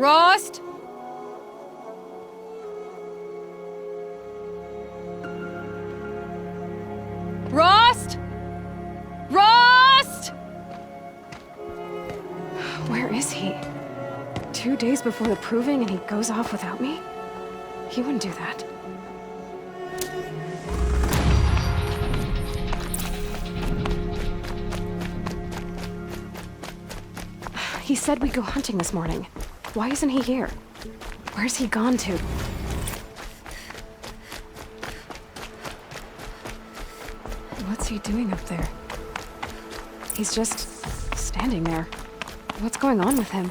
Rost? Rost? Rost? Where is he? 2 days before the proving and he goes off without me? He wouldn't do that. He said we'd go hunting this morning. Why isn't he here? Where's he gone to? What's he doing up there? He's just standing there. What's going on with him?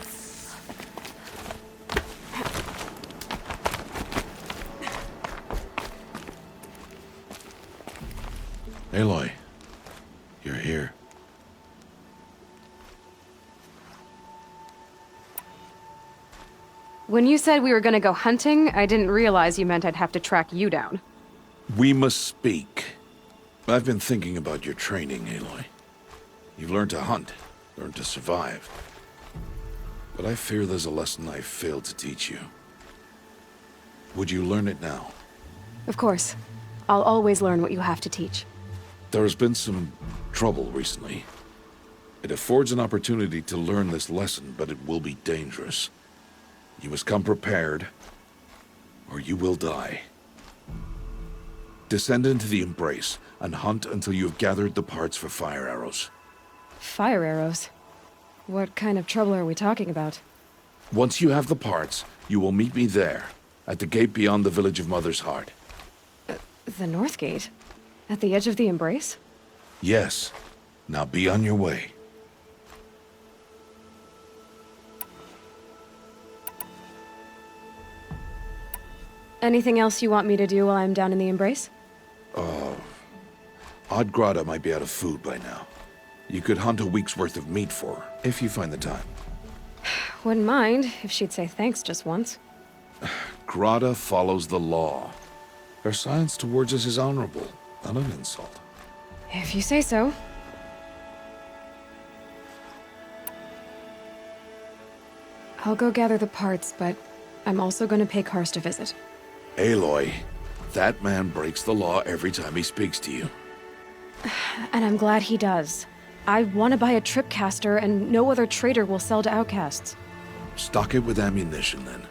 Aloy, you're here. When you said we were gonna go hunting, I didn't realize you meant I'd have to track you down. We must speak. I've been thinking about your training, Aloy. You've learned to hunt, learned to survive. But I fear there's a lesson I failed to teach you. Would you learn it now? Of course. I'll always learn what you have to teach. There has been some trouble recently. It affords an opportunity to learn this lesson, but it will be dangerous. You must come prepared, or you will die. Descend into the Embrace, and hunt until you have gathered the parts for fire arrows. Fire arrows? What kind of trouble are we talking about? Once you have the parts, you will meet me there, at the gate beyond the village of Mother's Heart. The North Gate? At the edge of the Embrace? Yes. Now be on your way. Anything else you want me to do while I'm down in the Embrace? Odgrada might be out of food by now. You could hunt a week's worth of meat for her, if you find the time. Wouldn't mind if she'd say thanks just once. Grada follows the law. Her science towards us is honorable, not an insult. If you say so. I'll go gather the parts, but I'm also gonna pay Karst a visit. Aloy, that man breaks the law every time he speaks to you. And I'm glad he does. I want to buy a tripcaster, and no other trader will sell to outcasts. Stock it with ammunition, then.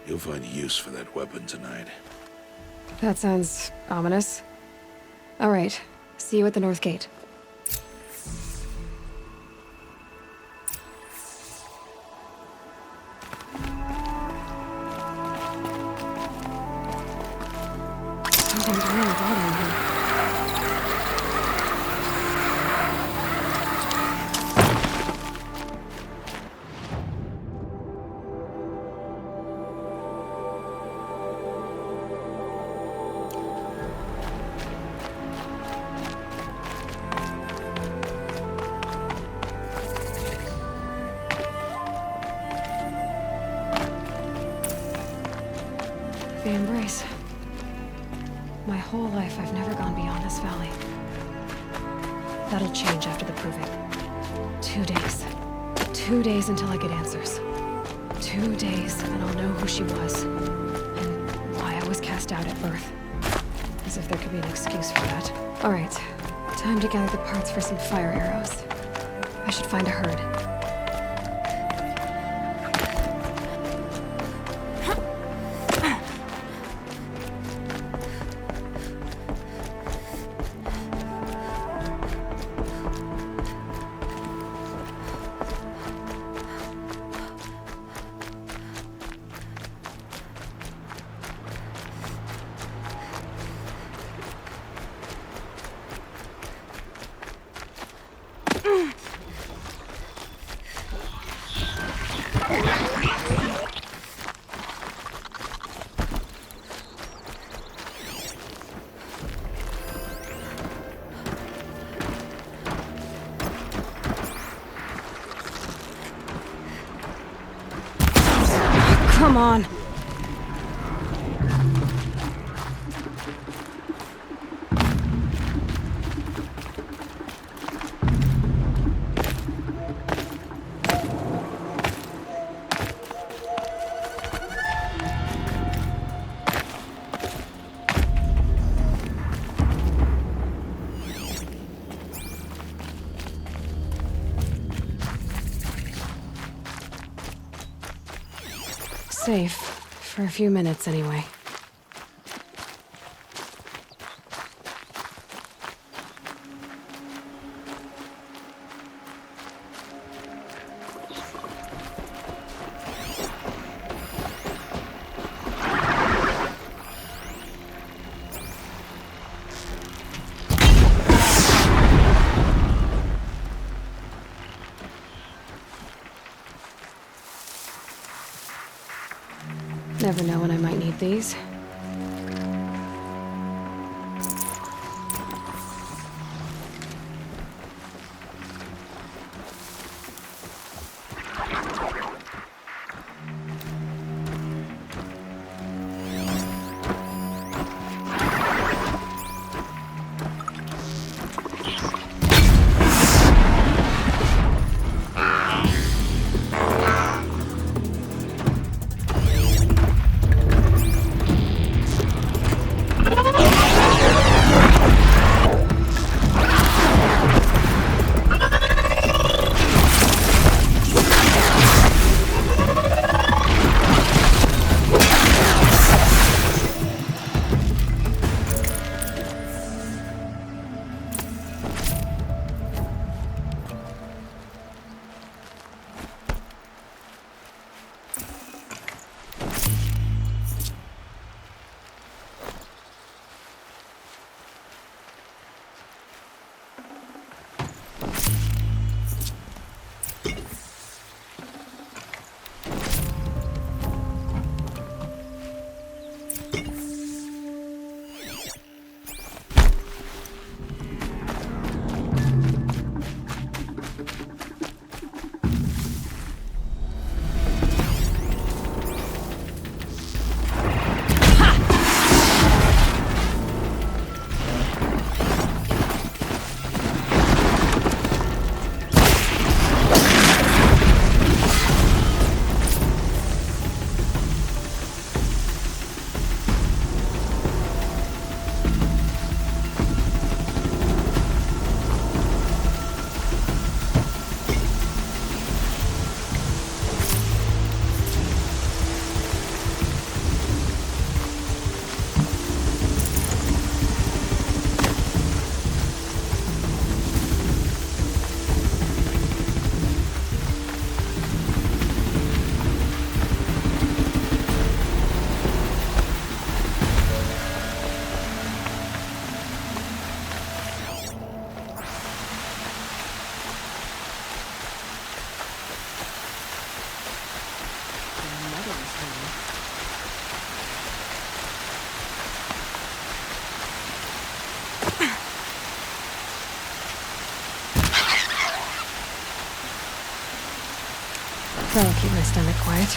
You'll find use for that weapon tonight. That sounds ominous. All right. See you at the North Gate. Something's really bothering him. The Embrace. My whole life, I've never gone beyond this valley. That'll change after the proving. 2 days. 2 days until I get answers. 2 days, and I'll know who she was. And why I was cast out at birth. As if there could be an excuse for that. All right. Time to gather the parts for some fire arrows. I should find a herd. Come on. safe. For a few minutes, anyway. Never know when I might need these. That'll keep my stomach quiet.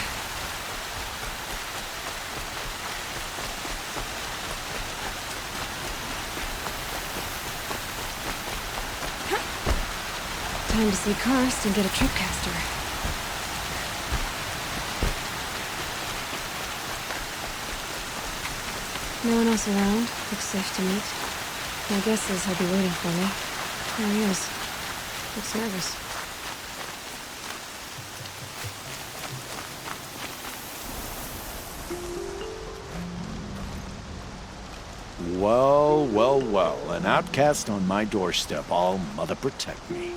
Time to see Karst and get a tripcaster. No one else around. Looks safe to meet. My guess is he'll be waiting for me. There he is. Looks nervous. Well, well, well. An outcast on my doorstep. All mother protect me.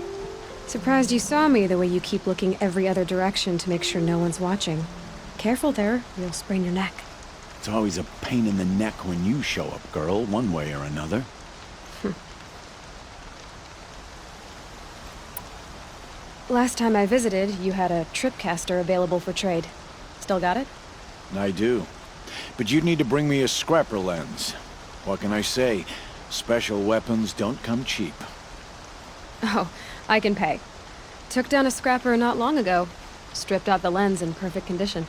Surprised you saw me the way you keep looking every other direction to make sure no one's watching. Careful there, you'll sprain your neck. It's always a pain in the neck when you show up, girl, one way or another. Last time I visited, you had a tripcaster available for trade. Still got it? I do. But you'd need to bring me a scrapper lens. What can I say? Special weapons don't come cheap. Oh, I can pay. Took down a scrapper not long ago. Stripped out the lens in perfect condition.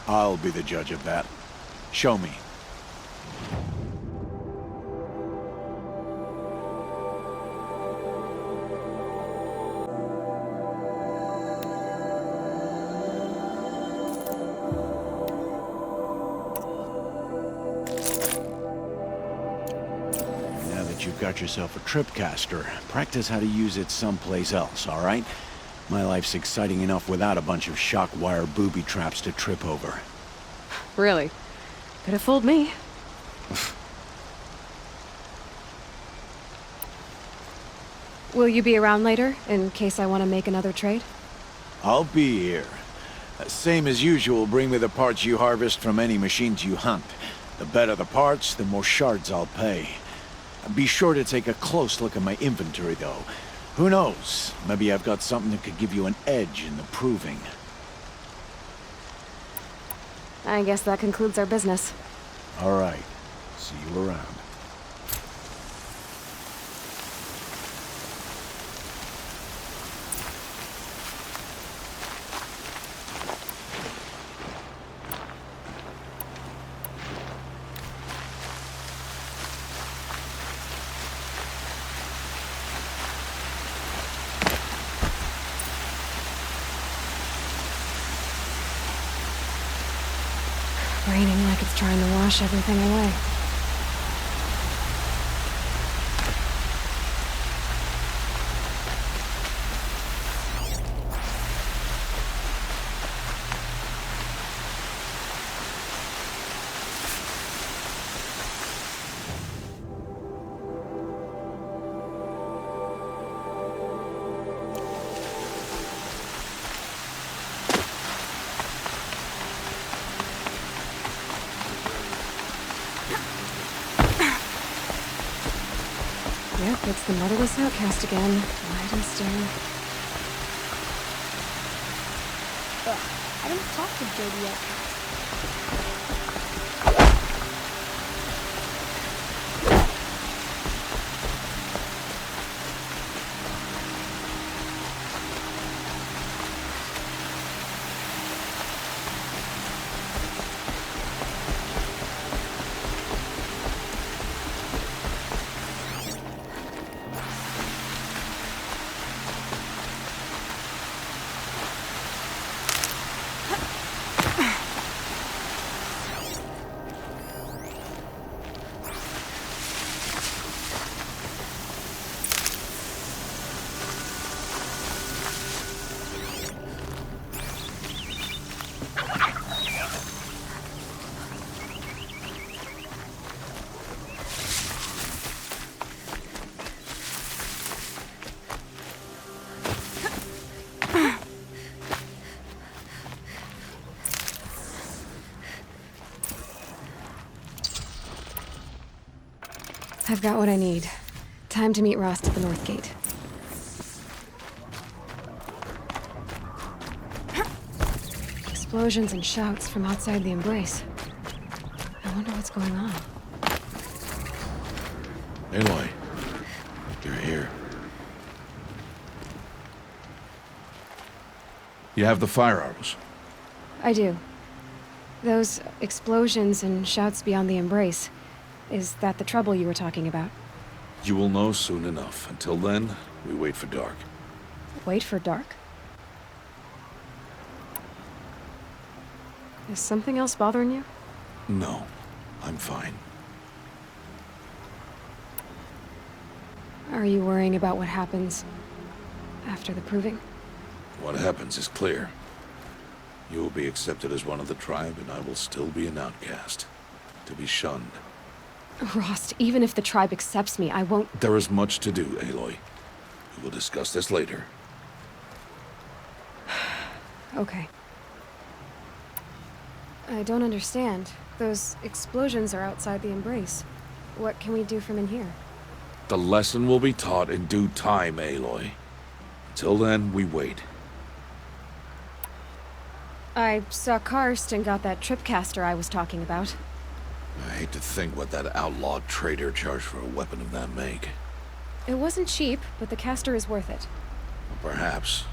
I'll be the judge of that. Show me. Now that you've got yourself a tripcaster, practice how to use it someplace else, all right? My life's exciting enough without a bunch of shock wire booby traps to trip over. Really? Could have fooled me. Will you be around later, in case I want to make another trade? I'll be here. Same as usual, bring me the parts you harvest from any machines you hunt. The better the parts, the more shards I'll pay. Be sure to take a close look at my inventory, though. Who knows? Maybe I've got something that could give you an edge in the proving. I guess that concludes our business. All right. See you around. Raining like it's trying to wash everything away. Yep, it's the motherless outcast again. Light and stare. I didn't talk to Jody yet. I've got what I need. Time to meet Rost at the North Gate. Explosions and shouts from outside the Embrace. I wonder what's going on. Aloy, you're here. You have the fire arrows. I do. Those explosions and shouts beyond the Embrace. Is that the trouble you were talking about? You will know soon enough. Until then, we wait for dark. Wait for dark? Is something else bothering you? No, I'm fine. Are you worrying about what happens after the proving? What happens is clear. You will be accepted as one of the tribe, and I will still be an outcast. To be shunned. Rost, even if the tribe accepts me, I won't... There is much to do, Aloy. We will discuss this later. Okay. I don't understand. Those explosions are outside the Embrace. What can we do from in here? The lesson will be taught in due time, Aloy. Until then, we wait. I saw Karst and got that tripcaster I was talking about. I hate to think what that outlawed trader charged for a weapon of that make. It wasn't cheap, but the caster is worth it. Perhaps.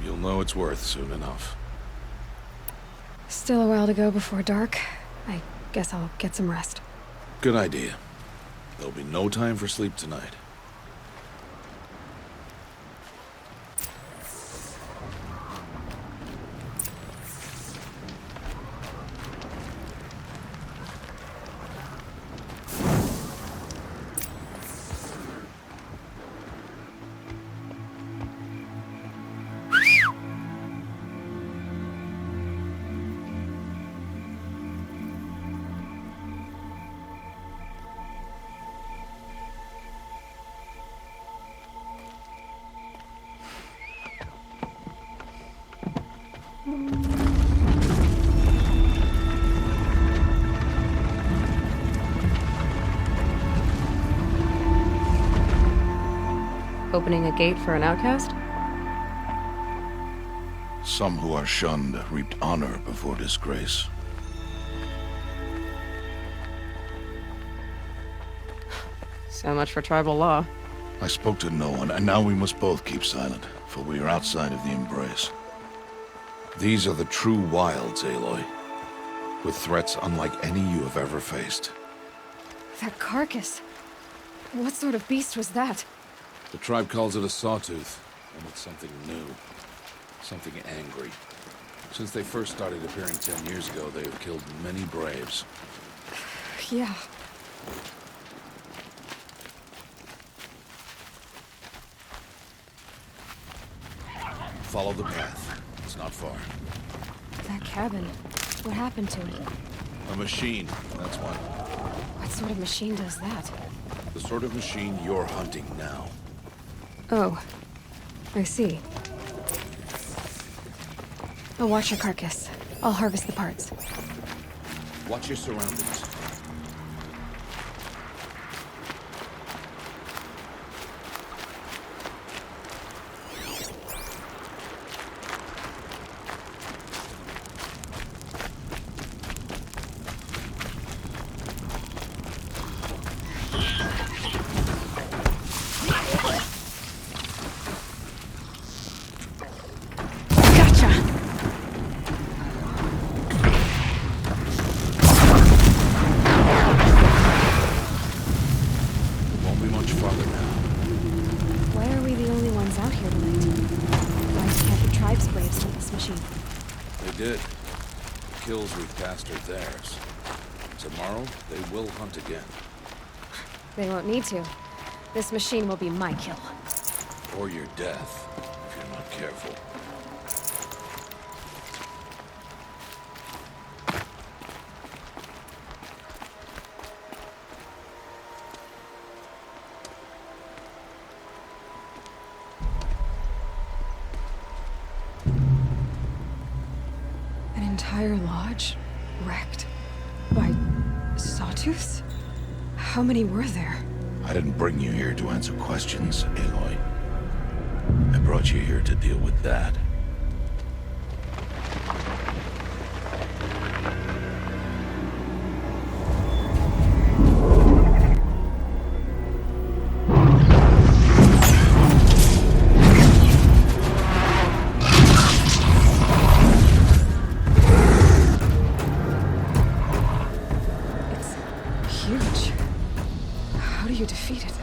You'll know it's worth soon enough. Still a while to go before dark. I guess I'll get some rest. Good idea. There'll be no time for sleep tonight. Opening a gate for an outcast? Some who are shunned reaped honor before disgrace. So much for tribal law. I spoke to no one, and now we must both keep silent, for we are outside of the Embrace. These are the true wilds, Aloy, with threats unlike any you have ever faced. That carcass. What sort of beast was that? The tribe calls it a sawtooth, and it's something new. Something angry. Since they first started appearing 10 years ago, they have killed many braves. Yeah. Follow the path. It's not far. That cabin. What happened to it? A machine, that's why. What sort of machine does that? The sort of machine you're hunting now. Oh. I see. I'll watch your carcass. I'll harvest the parts. Watch your surroundings. Gotcha! It won't be much farther now. Why are we the only ones out here tonight? Why can't the tribe's braves hunt this machine? They did. The kills we've cast are theirs. Tomorrow, they will hunt again. They won't need to. This machine will be my kill. Or your death, if you're not careful. An entire lodge? Wrecked? By sawtooths? How many were there? I didn't bring you here to answer questions, Aloy. I brought you here to deal with that. It's huge. How do you defeat it?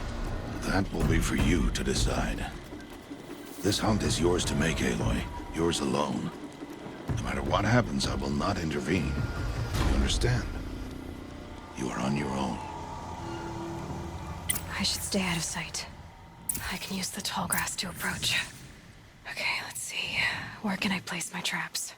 That will be for you to decide. This hunt is yours to make, Aloy. Yours alone. No matter what happens, I will not intervene. You understand? You are on your own. I should stay out of sight. I can use the tall grass to approach. Okay, let's see. Where can I place my traps?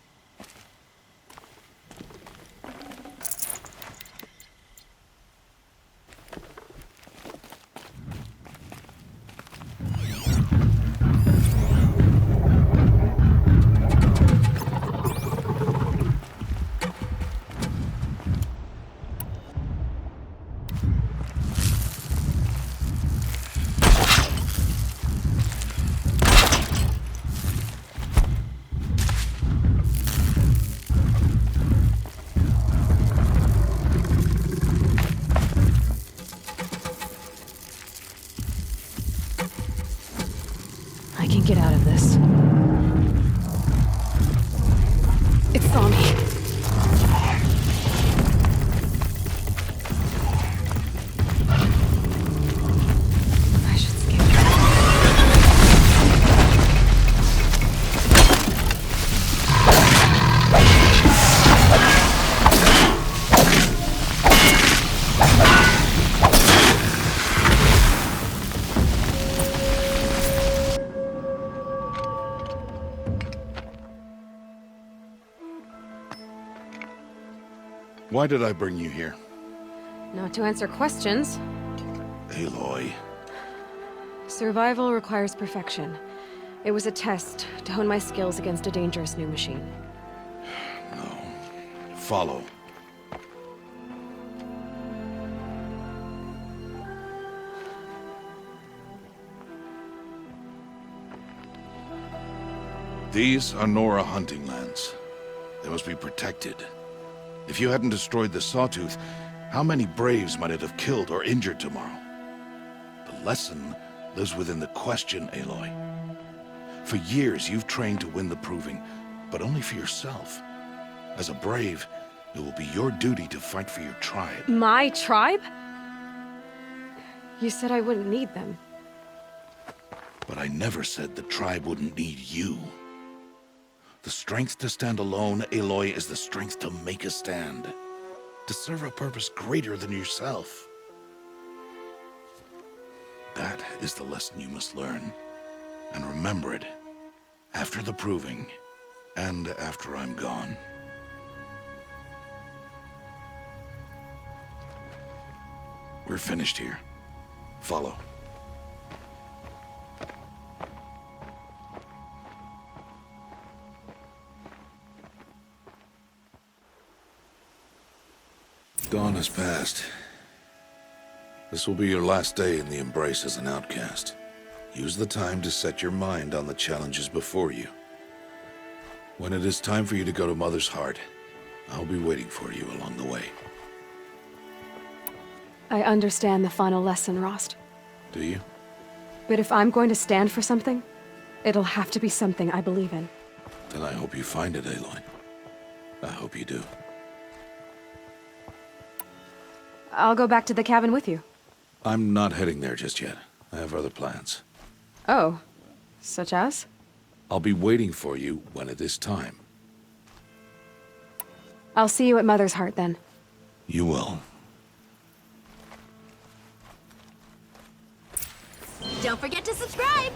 I can get out of this. It saw me. I should skip. Why did I bring you here? Not to answer questions. Aloy. Survival requires perfection. It was a test to hone my skills against a dangerous new machine. No. Follow. These are Nora hunting lands. They must be protected. If you hadn't destroyed the Sawtooth, how many Braves might it have killed or injured tomorrow? The lesson lives within the question, Aloy. For years, you've trained to win the Proving, but only for yourself. As a Brave, it will be your duty to fight for your tribe. My tribe? You said I wouldn't need them. But I never said the tribe wouldn't need you. The strength to stand alone, Aloy, is the strength to make a stand. To serve a purpose greater than yourself. That is the lesson you must learn. And remember it. After the Proving, and after I'm gone. We're finished here. Follow. Dawn has passed. This will be your last day in the Embrace as an outcast. Use the time to set your mind on the challenges before you. When it is time for you to go to Mother's Heart, I'll be waiting for you along the way. I understand the final lesson, Rost. Do you? But if I'm going to stand for something, it'll have to be something I believe in. Then I hope you find it, Aloy. I hope you do. I'll go back to the cabin with you. I'm not heading there just yet. I have other plans. Oh, such as? I'll be waiting for you when it is time. I'll see you at Mother's Heart then. You will. Don't forget to subscribe!